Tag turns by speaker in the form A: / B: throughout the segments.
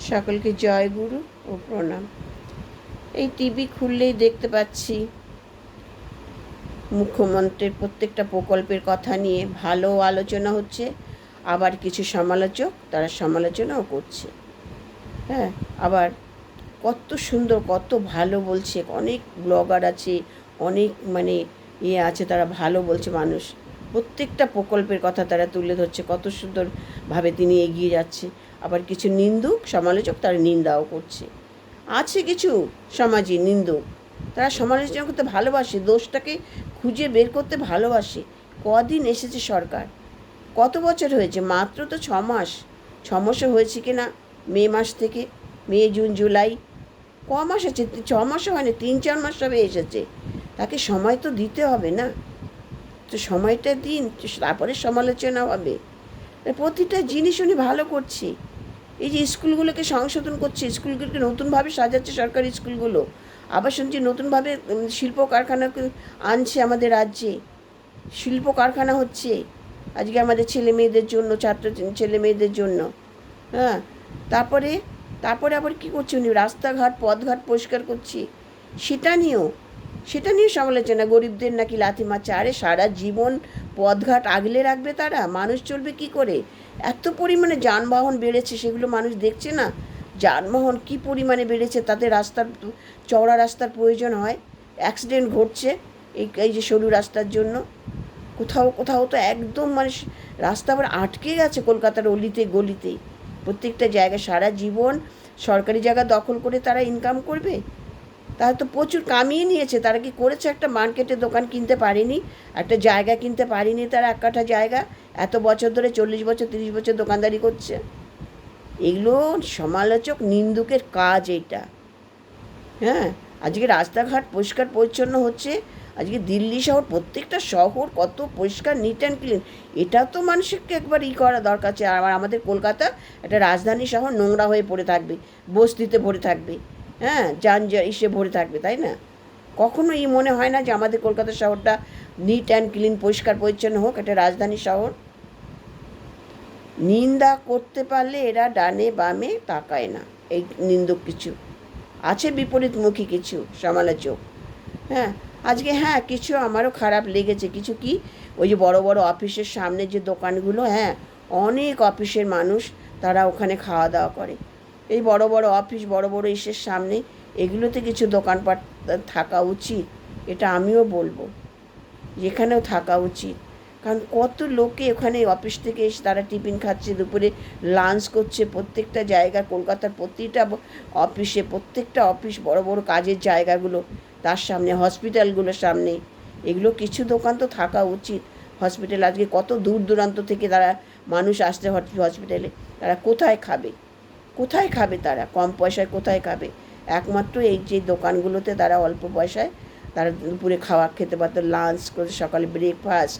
A: সকলকে জয় গুরু ও প্রণাম। এই টিভি খুললেই দেখতে পাচ্ছি মুখ্যমন্ত্রীর প্রত্যেকটা প্রকল্পের কথা নিয়ে ভালো আলোচনা হচ্ছে, আবার কিছু সমালোচক তারা সমালোচনাও করছে। হ্যাঁ, আবার কত সুন্দর কত ভালো বলছে, অনেক ব্লগার আছে, অনেক আছে, তারা ভালো বলছে। মানুষ প্রত্যেকটা প্রকল্পের কথা তারা তুলে ধরছে, কত সুন্দরভাবে তিনি এগিয়ে যাচ্ছে। আবার কিছু নিন্দুক সমালোচক তারা নিন্দাও করছে। আছে কিছু সমাজে নিন্দুক, তারা সমালোচনা করতে ভালোবাসে, দোষটাকে খুঁজে বের করতে ভালোবাসে। কদিন এসেছে সরকার, কত বছর হয়েছে? মাত্র তো 6 মাস। 6 মাসও হয়েছে কি না? মে মাস থেকে মে জুন জুলাই ক মাস আছে? 6 মাসও হয়নি, 3-4 মাস সবে এসেছে। তাকে সময় তো দিতে হবে না? তো সময়টা দিন, তারপরে সমালোচনা হবে। প্রতিটা জিনিস উনি ভালো করছে। এই যে স্কুলগুলোকে সংশোধন করছে, স্কুলগুলোকে নতুনভাবে সাজাচ্ছে সরকারি স্কুলগুলো। আবার শুনছি নতুনভাবে শিল্প কারখানাকে আনছে আমাদের রাজ্যে, শিল্প কারখানা হচ্ছে আজকে আমাদের ছেলে মেয়েদের জন্য, ছাত্র ছেলে মেয়েদের জন্য। হ্যাঁ, তারপরে তারপরে আবার কী করছে উনি? রাস্তাঘাট পথঘাট পরিষ্কার করছে, সেটা নিয়েও সমালোচনা। গরিবদের নাকি লাথি মারছে। আরে সারা জীবন পথঘাট আগলে রাখবে তারা? মানুষ চলবে কি করে? এত পরিমাণে যানবাহন বেড়েছে, সেগুলো মানুষ দেখছে না? যানবাহন কি পরিমাণে বেড়েছে, তাতে চওড়া রাস্তার প্রয়োজন হয়, অ্যাক্সিডেন্ট ঘটছে এই যে সরু রাস্তার জন্য। কোথাও কোথাও তো একদম রাস্তা আবার আটকে গেছে কলকাতার অলিতে গলিতে। প্রত্যেকটা জায়গায় সারা জীবন সরকারি জায়গা দখল করে তারা ইনকাম করবে? তারা তো প্রচুর কামিয়ে নিয়েছে। তারা কি করেছে? একটা মার্কেটে দোকান কিনতে পারেনি, একটা জায়গা কিনতে পারেনি তারা, 1 কাঠা জায়গা। এত বছর ধরে 40 বছর 30 বছর দোকানদারি করছে। এগুলো সমালোচক নিন্দুকের কাজ এটা। হ্যাঁ, আজকে রাস্তাঘাট পরিষ্কার পরিচ্ছন্ন হচ্ছে। আজকে দিল্লি শহর, প্রত্যেকটা শহর কত পরিষ্কার, নিট অ্যান্ড ক্লিন। এটা তো মানুষকে একবার করা দরকার আছে। আর আমাদের কলকাতা একটা রাজধানী শহর, নোংরা হয়ে পড়ে থাকবে, বস্তিতে ভরে থাকবে, হ্যাঁ, ইসে ভরে থাকবে, তাই না? কখনো মনে হয় না যে আমাদের কলকাতা শহরটা নিট অ্যান্ড ক্লিন, পরিষ্কার পরিচ্ছন্ন হোক, একটা রাজধানী শহর? নিন্দা করতে পারলে এরা ডানে বামে তাকায় না। এই নিন্দুক কিছু আছে, বিপরীতমুখী কিছু সমালোচক। হ্যাঁ, আজকে কিছু আমারও খারাপ লেগেছে। কিছু কি, ওই যে বড় বড় অফিসের সামনে যে দোকানগুলো, অনেক অফিসের মানুষ তারা ওখানে খাওয়া দাওয়া করে। এই বড় বড় অফিস, বড় বড় ইসের সামনে এগুলোতে কিছু দোকানপাট থাকা উচিত, এটা আমিও বলবো, যেখানেও থাকা উচিত। কারণ কত লোকে ওখানে অফিস থেকে এসে তারা টিফিন খাচ্ছে, দুপুরে লাঞ্চ করছে। প্রত্যেকটা জায়গা, কলকাতার প্রতিটা অফিসে, প্রত্যেকটা অফিস, বড় বড় কাজের জায়গাগুলো, তার সামনে হসপিটালগুলোর সামনে এগুলো কিছু দোকান তো থাকা উচিত। হসপিটাল আজকে কত দূর দূরান্ত থেকে তারা মানুষ আসতে হসপিটালে, তারা কোথায় খাবে? কোথায় খাবে তারা? কম পয়সায় কোথায় খাবে? একমাত্র এই যে দোকানগুলোতে তারা অল্প পয়সায় তারা দুপুরে খেতে পারতো, লাঞ্চ করে, সকালে ব্রেকফাস্ট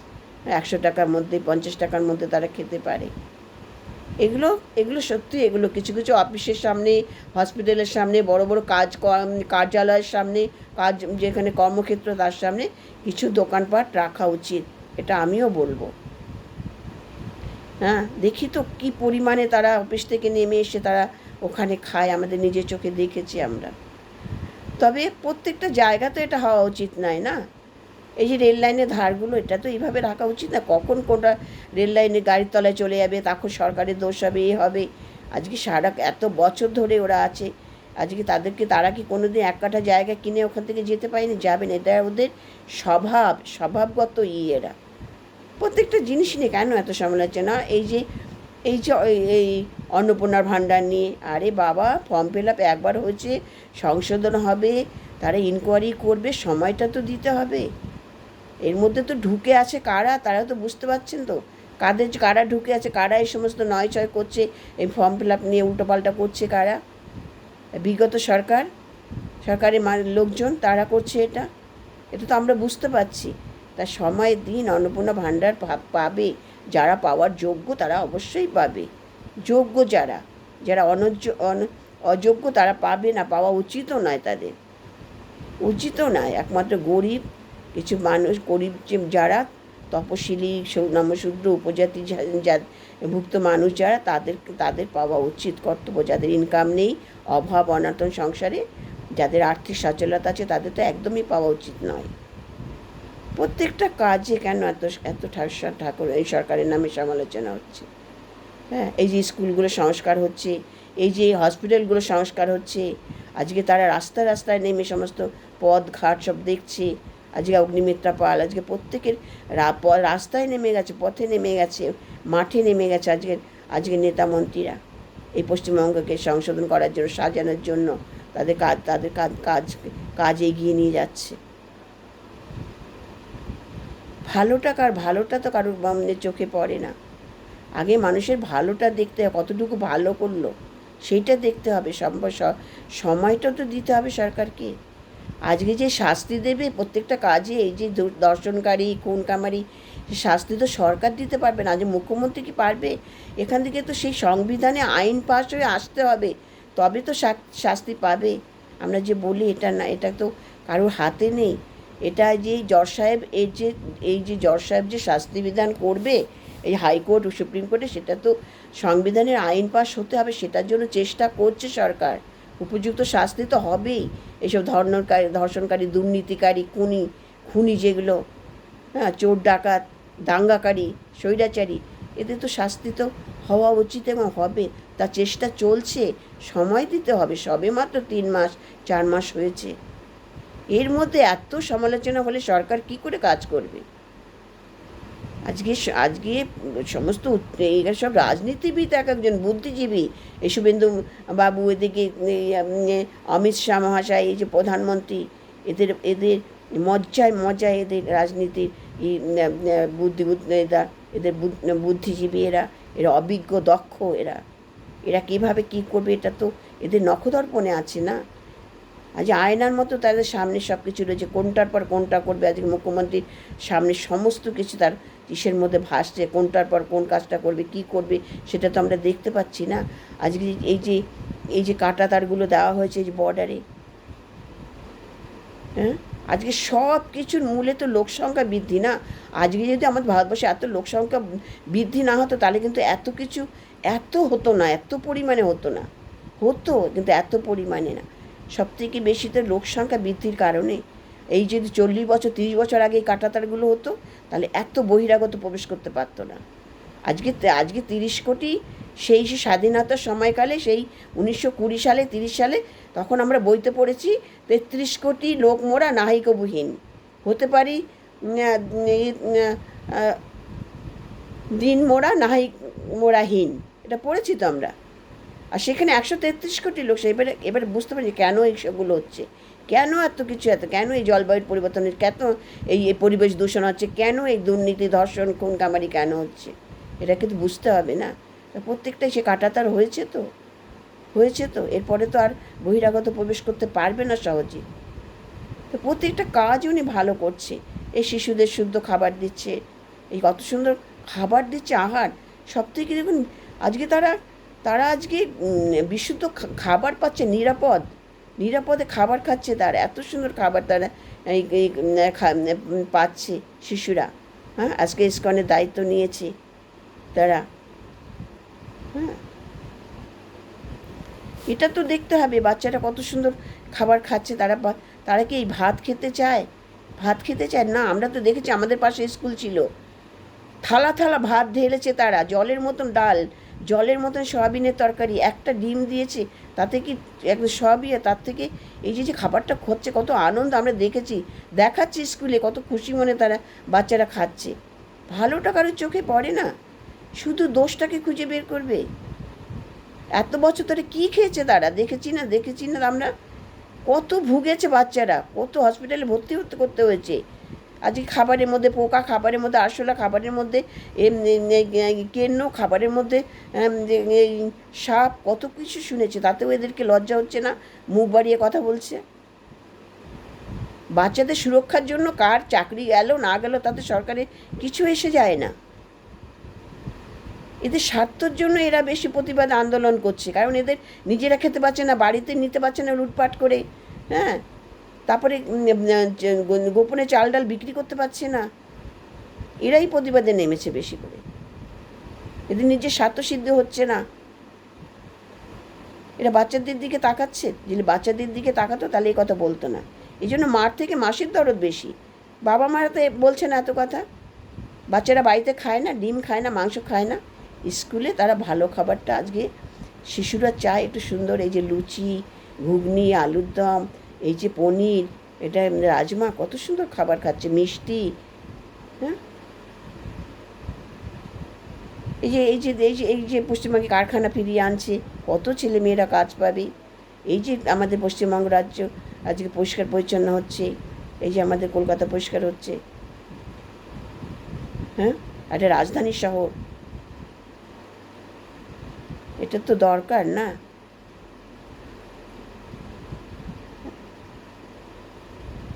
A: 100 টাকার মধ্যে, 50 টাকার মধ্যে তারা খেতে পারে। এগুলো সত্যি, এগুলো কিছু কিছু অফিসের সামনে, হসপিটালের সামনে, বড় বড় কার্যালয়ের সামনে, যেখানে কর্মক্ষেত্র, তার সামনে কিছু দোকানপাট রাখা উচিত, এটা আমিও বলবো। দেখি তো কী পরিমাণে তারা অফিস থেকে নেমে এসে তারা ওখানে খায়, আমাদের নিজের চোখে দেখেছি আমরা। তবে প্রত্যেকটা জায়গা তো এটা হওয়া উচিত নয় না? এই যে রেল লাইনের ধারগুলো, এটা তো এইভাবে রাখা উচিত না। কখন কোনটা রেল লাইনে গাড়ির তলায় চলে যাবে, তখন সরকারের দোষ হবে, হবে। আজকে এত বছর ধরে ওরা আছে, আজকে তারা কি কোনো দিন 1 কাঠা জায়গা কিনে ওখান থেকে যেতে পারেনি? যাবে না। এটা ওদের স্বভাবগত এরা। প্রত্যেকটা জিনিস নিয়ে কেন এত সমালোচনা? এই যে এই অন্নপূর্ণার ভাণ্ডার নিয়ে, আরে বাবা, ফর্ম ফিল আপ একবার হয়েছে, সংশোধন হবে, তারা ইনকোয়ারি করবে, সময়টা তো দিতে হবে। এর মধ্যে তো ঢুকে আছে কারা, তারা তো বুঝতে পারছেন তো কারা ঢুকে আছে, কারা এই সমস্ত নয় ছয় করছে, এই ফর্ম ফিল আপ নিয়ে উল্টোপাল্টা করছে কারা? বিগত সরকারের লোকজন তারা করছে এটা তো আমরা বুঝতে পারছি। তার সময় দিন, অন্নপূর্ণা ভাণ্ডার পাবে যারা পাওয়ার যোগ্য, তারা অবশ্যই পাবে। যোগ্য যারা অযোগ্য তারা পাবে না, পাওয়া উচিতও নয়, তাদের উচিতও নয়। একমাত্র গরিব কিছু মানুষ, গরিব যারা, তপশিলি নমশূদ্র উপজাতি ভুক্ত মানুষ যারা তাদের পাওয়া উচিত কর্তব্য। যাদের ইনকাম নেই, অভাব অনাটন সংসারে যাদের আর্থিক সচ্ছলতা আছে তাদের তো একদমই পাওয়া উচিত নয়। প্রত্যেকটা কাজে কেন এত এত ঠাকুর এই সরকারের নামে সমালোচনা হচ্ছে? হ্যাঁ, এই যে স্কুলগুলো সংস্কার হচ্ছে, এই যে হসপিটালগুলো সংস্কার হচ্ছে, আজকে তারা রাস্তায় রাস্তায় নেমে সমস্ত পথ ঘাট সব দেখছে। আজকে অগ্নিমিত্রা পাল আজকে প্রত্যেকের রাস্তায় নেমে গেছে, পথে নেমে গেছে, মাঠে নেমে গেছে আজকে নেতা মন্ত্রীরা এই পশ্চিমবঙ্গকে সংশোধন করার জন্য, সাজানোর জন্য তাদের কাজ এগিয়ে নিয়ে যাচ্ছে। ভালোটা তো কারোর চোখে পড়ে না। আগে মানুষের ভালোটা দেখতে হবে, কতটুকু ভালো করলো সেইটা দেখতে হবে। সময়টা তো দিতে হবে সরকারকে। আজকে যে শাস্তি দেবে প্রত্যেকটা কাজে, এই যে দর্শনকারী খুনকামারি, শাস্তি তো সরকার দিতে পারবে না। আজ মুখ্যমন্ত্রী কি পারবে? এখান থেকে তো সেই সংবিধানে আইন পাশ হয়ে আসতে হবে, তবে তো শাস্তি পাবে। আমরা যে বলি এটা না, এটা তো কারোর হাতে নেই। এটা যে জজ সাহেব এই যে জজ সাহেব যে শাস্তি বিধান করবে এই হাইকোর্ট ও সুপ্রিম কোর্টে, সেটা তো সংবিধানের আইন পাশ হতে হবে, সেটার জন্য চেষ্টা করছে সরকার। উপযুক্ত শাস্তি তো হবেই। এইসব ধর্ষণকারী, দুর্নীতিকারী, খুনি যেগুলো, হ্যাঁ, চোর ডাকাত, দাঙ্গাকারী, স্বৈরাচারী, এদের তো শাস্তি তো হওয়া উচিত এবং হবে। তার চেষ্টা চলছে, সময় দিতে হবে। সবে মাত্র 3 মাস 4 মাস হয়েছে, এর মধ্যে এত সমালোচনা হলে সরকার কি করে কাজ করবে? আজকে সমস্ত এরা সব রাজনীতিবিদ, এক একজন বুদ্ধিজীবী, এই শুভেন্দু বাবু, এদিকে অমিত শাহ মহাশয়, এই যে প্রধানমন্ত্রী, এদের মজ্জায় এদের রাজনীতির এদের বুদ্ধিজীবী, এরা অভিজ্ঞ দক্ষ, এরা কীভাবে কী করবে এটা তো এদের নখদর্পণে আছে না। আজ আয়নার মতো তাদের সামনে সব কিছু রয়েছে, কোনটার পর কোনটা করবে। আজকে মুখ্যমন্ত্রীর সামনে সমস্ত কিছু তার ইসের মধ্যে ভাসছে, কোনটার পর কোন কাজটা করবে, কি করবে সেটা তো আমরা দেখতে পাচ্ছি না। আজকে এই যে কাঁটা তারগুলো দেওয়া হয়েছে এই যে বর্ডারে, হ্যাঁ, আজকে সব কিছুর মূলে তো লোকসংখ্যা বৃদ্ধি না। আজকে যদি আমাদের ভারতবর্ষে এত লোকসংখ্যা বৃদ্ধি না হতো তাহলে কিন্তু এত কিছু হতো না, এত পরিমাণে হতো না, কিন্তু এত পরিমাণে না। সবথেকে বেশি তো লোকসংখ্যা বৃদ্ধির কারণে। এই যদি 40 বছর 30 বছর আগে এই কাঁটাতারগুলো হতো তাহলে এত বহিরাগত প্রবেশ করতে পারতো না। আজকে 30 কোটি, সেই স্বাধীনতার সময়কালে, সেই 1920 সালে 30 সালে, তখন আমরা বইতে পড়েছি 33 কোটি লোক মোরা নাহিকবুহীন হতে পারি, দিন মোরা নাহিক মোরাহীন, এটা পড়েছি তো আমরা। আর সেখানে 133 কোটি লোক। এবারে বুঝতে পারছি কেন এইসবগুলো হচ্ছে, কেন এত কিছু, কেন এই জলবায়ুর পরিবর্তনের, কেন এই পরিবেশ দূষণ হচ্ছে, কেন এই দুর্নীতি, ধর্ষণ, খুনকামারি কেন হচ্ছে, এটা কিন্তু বুঝতে হবে না। প্রত্যেকটাই সে কাঁটাতার হয়েছে তো এরপরে তো আর বহিরাগত প্রবেশ করতে পারবে না সহজে। তো প্রত্যেকটা কাজ উনি ভালো করছে। এই শিশুদের শুদ্ধ খাবার দিচ্ছে, এই কত সুন্দর খাবার দিচ্ছে, আহার সব থেকে দেখুন। আজকে তারা আজকে বিশুদ্ধ খাবার পাচ্ছে, নিরাপদে খাবার খাচ্ছে, তারা এত সুন্দর খাবার তারা পাচ্ছে শিশুরা। হ্যাঁ, আজকে ইসকনের দায়িত্ব নিয়েছে তারা। হ্যাঁ, এটা তো দেখতে হবে বাচ্চারা কত সুন্দর খাবার খাচ্ছে। তারা কি এই ভাত খেতে চায় না? আমরা তো দেখেছি, আমাদের পাশে স্কুল ছিল, থালা ভাত ঢেলেছে তারা, জলের মতন ডাল, জলের মতন সয়াবিনের তরকারি, একটা ডিম দিয়েছে, তাতে কি একদম সবই। তার থেকে এই যে খাবারটা খাচ্ছে, কত আনন্দ আমরা দেখাচ্ছি স্কুলে, কত খুশি মনে তারা বাচ্চারা খাচ্ছে। ভালোটা কারোর চোখে পড়ে না, শুধু দোষটাকে খুঁজে বের করবে। এত বছর ধরে কী খেয়েছে তারা, দেখেছি না আমরা, কত ভুগেছে বাচ্চারা, কত হসপিটালে ভর্তি করতে হয়েছে। আজকে খাবারের মধ্যে পোকা, খাবারের মধ্যে আরশোলা, খাবারের মধ্যে কেন্ন, খাবারের মধ্যে সাপ, কত কিছু শুনেছে, তাতেও এদেরকে লজ্জা হচ্ছে না, মুখ বাড়িয়ে কথা বলছে। বাচ্চাদের সুরক্ষার জন্য কার চাকরি গেল না গেল তাতে সরকারের কিছু এসে যায় না। এদের স্বার্থর জন্য এরা বেশি প্রতিবাদ আন্দোলন করছে, কারণ এদের নিজেরা খেতে পাচ্ছে না, বাড়িতে নিতে পারছে না লুটপাট করে, হ্যাঁ, তারপরে গোপনে চাল ডাল বিক্রি করতে পারছে না, এরাই প্রতিবাদে নেমেছে বেশি করে। এদের নিজের স্বার্থসিদ্ধি হচ্ছে না, এরা বাচ্চাদের দিকে তাকাচ্ছে। যদি বাচ্চাদের দিকে তাকাতো তাহলে এই কথা বলতো না। এই জন্য মার থেকে মাসির দরদ বেশি। বাবা মারা তো বলছে না এত কথা। বাচ্চারা বাড়িতে খায় না, ডিম খায় না, মাংস খায় না, স্কুলে তারা ভালো খাবারটা আজকে শিশুরা চায় একটু সুন্দর। এই যে লুচি, ঘুগনি, আলুর দম, এই যে পনির, এটা রাজমা, কত সুন্দর খাবার খাচ্ছে, মিষ্টি। হ্যাঁ, এই যে পশ্চিমবঙ্গে কারখানা ফিরিয়ে আনছে, কত ছেলে মেয়েরা কাজ পাবে। এই যে আমাদের পশ্চিমবঙ্গ রাজ্য আজকে পরিষ্কার পরিচ্ছন্ন হচ্ছে, এই যে আমাদের কলকাতা পরিষ্কার হচ্ছে। হ্যাঁ, একটা রাজধানী শহর, এটা তো দরকার না?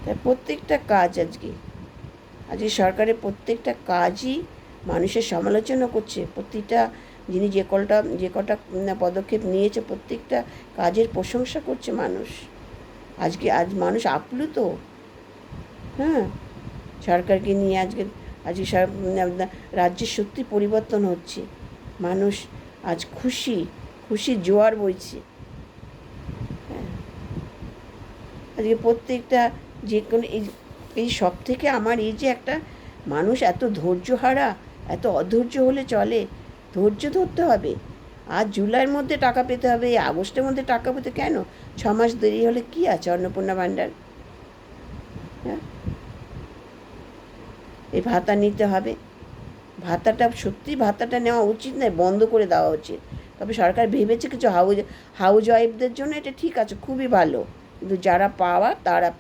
A: তাই প্রত্যেকটা কাজ আজকে সরকারের প্রত্যেকটা কাজই মানুষের সমালোচনা করছে। প্রতিটা যিনি যে কটা পদক্ষেপ নিয়েছে, প্রত্যেকটা কাজের প্রশংসা করছে মানুষ। আজ মানুষ আপ্লুত। হ্যাঁ, সরকারকে নিয়ে আজকে রাজ্যের সত্যি পরিবর্তন হচ্ছে। মানুষ আজ খুশি জোয়ার বইছে। হ্যাঁ, আজকে প্রত্যেকটা যে কোনো এই সব থেকে আমার এই যে একটা মানুষ এত ধৈর্যহারা, এত অধৈর্য হলে চলে? ধৈর্য ধরতে হবে। আজ জুলাইয়ের মধ্যে টাকা পেতে হবে, এই আগস্টের মধ্যে টাকা পেতে কেন? 6 মাস দেরি হলে কি আছে? অন্নপূর্ণা ভাণ্ডার, হ্যাঁ, এই ভাতা নিতে হবে। ভাতাটা নেওয়া উচিত নয়, বন্ধ করে দেওয়া উচিত। তবে সরকার ভেবেছে কিছু হাউস ওয়াইফদের জন্য এটা ঠিক আছে, খুবই ভালো। কিন্তু যারা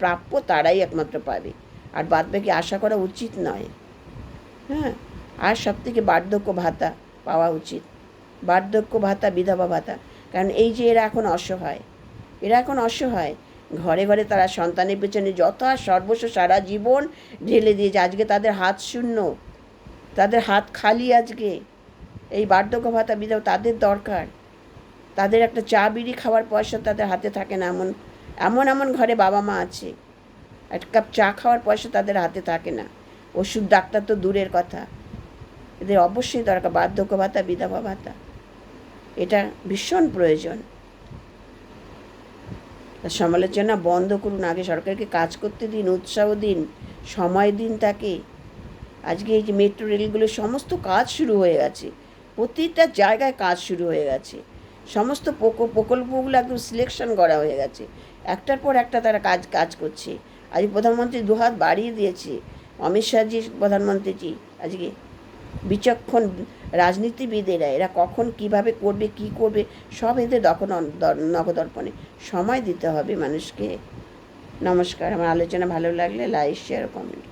A: প্রাপ্য তারাই একমাত্র পাবে, আর বাদবাকি আশা করা উচিত নয়। হ্যাঁ, আর সবথেকে বার্ধক্য ভাতা পাওয়া উচিত। বার্ধক্য ভাতা, বিধবা ভাতা। কারণ এই যে এরা এখন অসহায়, ঘরে ঘরে তারা সন্তানের পেছনে যথা সর্বস্ব সারা জীবন ঢেলে দিয়েছে। আজকে তাদের হাত শূন্য, তাদের হাত খালি। আজকে এই বার্ধক্য ভাতা, বিধবা, তাদের দরকার। তাদের একটা চা বিড়ি খাওয়ার পয়সা তাদের হাতে থাকে না। এমন ঘরে বাবা মা আছে, এক কাপ চা খাওয়ার পয়সা তাদের হাতে থাকে না। ওষুধ ডাক্তার তো দূরের কথা। এদের অবশ্যই দরকার বার্ধক্য ভাতা, বিধবা ভাতা। এটা ভীষণ প্রয়োজন। সমালোচনা বন্ধ করুন। আগে সরকারকে কাজ করতে দিন, উৎসাহ দিন, সময় দিন তাকে। আজকে এই যে মেট্রো রেলগুলোর সমস্ত কাজ শুরু হয়ে গেছে, প্রতিটা জায়গায় কাজ শুরু হয়ে গেছে। সমস্ত প্রকল্পগুলো একদম সিলেকশন করা হয়ে গেছে, একটার পর একটা তারা কাজ করছে। আজ প্রধানমন্ত্রী দুহাত বাড়িয়ে দিয়েছে, অমিত শাহজি প্রধানমন্ত্রীজি। আজকে বিচক্ষণ রাজনীতিবিদেরা, এরা কখন কিভাবে করবে, কি করবে, সব এদের নখদর্পণে। সময় দিতে হবে মানুষকে। নমস্কার। আমার আলোচনা ভালো লাগলে লাইক, শেয়ার, কমেন্ট।